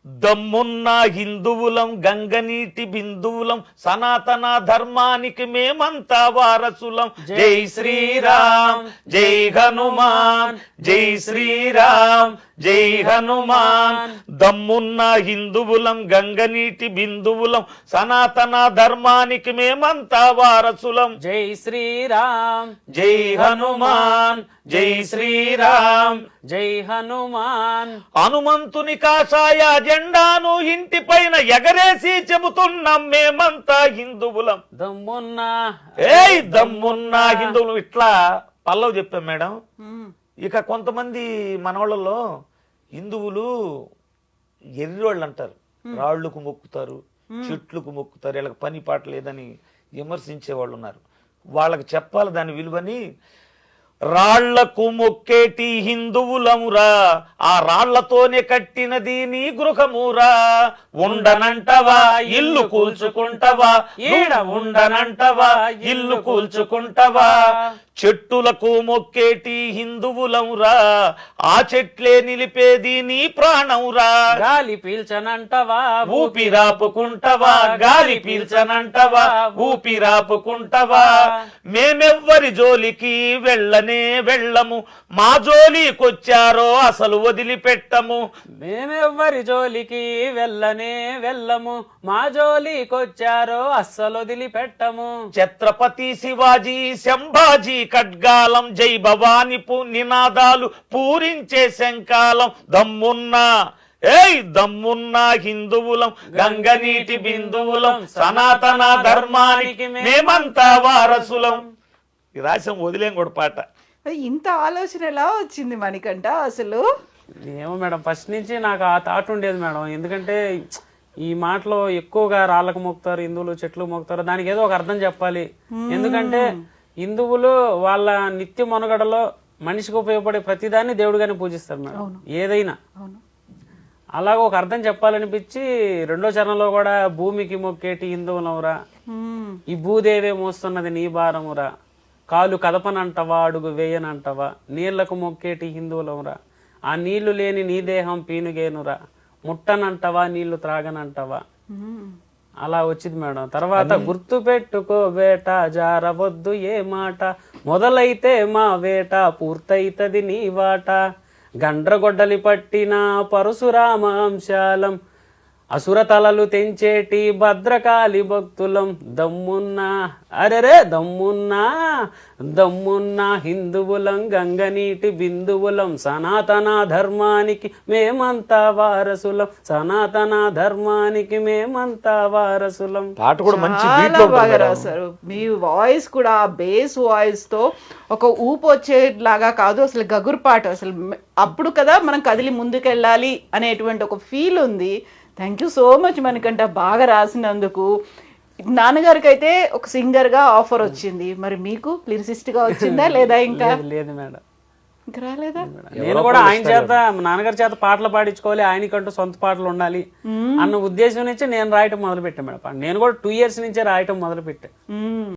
దమ్మున్న హిందువులం గంగనీటి బిందువులం సనాతన ధర్మానికి మేమంతా వారసులం. జై శ్రీరామ్ జై హనుమాన్ జై శ్రీరామ్ జై హనుమాన్. దమ్మున్న హిందువులం గంగనీటి బిందువులం సనాతన ధర్మానికి మేమంతా వారసులం. జై శ్రీరామ్ జై హనుమాన్ జై శ్రీరామ్ జై హనుమాన్. హనుమంతుని కాషాయ జెండాను ఇంటి పైన ఎగరేసి చెబుతున్నాం మేమంతా హిందువులం. దమ్మున్నా దమ్మున్నా హిందువులు. ఇట్లా పల్లవి చెప్పాం మేడం. ఇక కొంతమంది మనవాళ్ళలో హిందువులు ఎర్రోళ్ళు అంటారు, రాళ్లకు మొక్కుతారు, చెట్లకు మొక్కుతారు, వీళ్ళకి పని పాట లేదని విమర్శించే వాళ్ళు ఉన్నారు. వాళ్ళకి చెప్పాలి దాని విలువని. రాళ్లకు మొక్కేటి హిందువులమురా, ఆ రాళ్లతోనే కట్టినది నీ గృహమురా. ఉండనంటవా ఇల్లు కూల్చుకుంటవా, ఈడ ఉండనంటవా ఇల్లు కూల్చుకుంటవా. చెట్టులకు మొక్కేటి హిందువులమురా, ఆ చెట్లే నిలిపేది నీ ప్రాణంరా. గాలి పీల్చనంటవా ఊపిరాపుకుంటవా, గాలి పీల్చనంటవా ఊపిరాపుకుంటవా. మేమెవ్వరి జోలికి వెళ్ళనే వెళ్ళము, మా జోలికొచ్చారో అసలు వదిలిపెట్టము. మేమెవ్వరి జోలికి వెళ్ళనే వెళ్ళము, మా జోలికొచ్చారో అస్సలు వదిలిపెట్టము. ఛత్రపతి శివాజీ సంభాజీ ఖడ్గాలం, జై భవాని నినాదాలు పూరించే శంకాలం. దమ్మున్నా దమ్మున్నా హిందువులం గంగనీటి బిందువులం సనాతన ధర్మానికి మేమంతా వారసులం. ఈ రాసం వదిలేం కూడా పాట. ఇంత ఆలోచన ఎలా వచ్చింది మణికంఠ అసలు? ఏమో మేడం, ఫస్ట్ నుంచి నాకు ఆ థాట్ ఉండేది మేడం. ఎందుకంటే ఈ మాటలో ఎక్కువగా రాళ్ళకు మొక్కుతారు హిందువులు, చెట్లు మొక్కుతారు, దానికి ఏదో ఒక అర్థం చెప్పాలి. ఎందుకంటే హిందువులు వాళ్ళ నిత్య మనుగడలో మనిషికి ఉపయోగపడే ప్రతిదాన్ని దేవుడిగానే పూజిస్తారు మేడం, ఏదైనా. అలాగ ఒక అర్థం చెప్పాలనిపించి రెండో చరణంలో కూడా భూమికి మొక్కేటి హిందువులవురా, ఈ భూదేవే మోస్తున్నది నీ భారమురా, కాలు కదపనంటవా అడుగు వేయనంటవా, నీళ్లకు మొక్కేటి హిందువులవురా, ఆ నీళ్లు లేని నీ దేహం పీనుగేనురా, ముట్టనంటవా నీళ్లు త్రాగనంటవా. అలా వచ్చింది మేడం. తర్వాత గుర్తు పెట్టుకో బేట జారవద్దు ఏ మాట, మొదలైతే మా వేట పూర్తయితది నీ వాట. గండ్రగొడ్డలి పట్టిన పరశురామ అంశాలం, అసుర తలలు తెంచేటి భద్రకాళి భక్తులం. దమ్మున్నా అరెరే దమ్మున్నా దమ్మున్నా హిందువులం గంగనీటి బిందువులం సనాతన ధర్మానికి మేమంతా వారసులం, సనాతన ధర్మానికి మేమంతా వారసులం. పాట కూడా మంచి చాలా బాగా రాశారు. మీ వాయిస్ కూడా బేస్ వాయిస్ తో ఒక ఊపు వచ్చేలాగా కాదు, అసలు గగురు పాట. అసలు అప్పుడు కదా మనం కదిలి ముందుకెళ్ళాలి అనేటువంటి ఒక ఫీల్ ఉంది. Thank you so much Manikanta, బాగా రాసినందుకు. నాన్నగారికి అయితే ఒక సింగర్ గా ఆఫర్ వచ్చింది, మరి మీకు లిరిసిస్ట్ గా వచ్చిందా లేదా? ఇంకా లేదు మేడం, ఇంకా రాలేదా? నేను కూడా ఆయన చేత నాన్నగారి చేత పాటలు పాడించుకోవాలి, ఆయనకంటూ సొంత పాటలు ఉండాలి అన్న ఉద్దేశం నుంచి నేను రాయటం మొదలు పెట్టాను మేడం. నేను కూడా 2 years నుంచే రాయటం మొదలు పెట్టాను.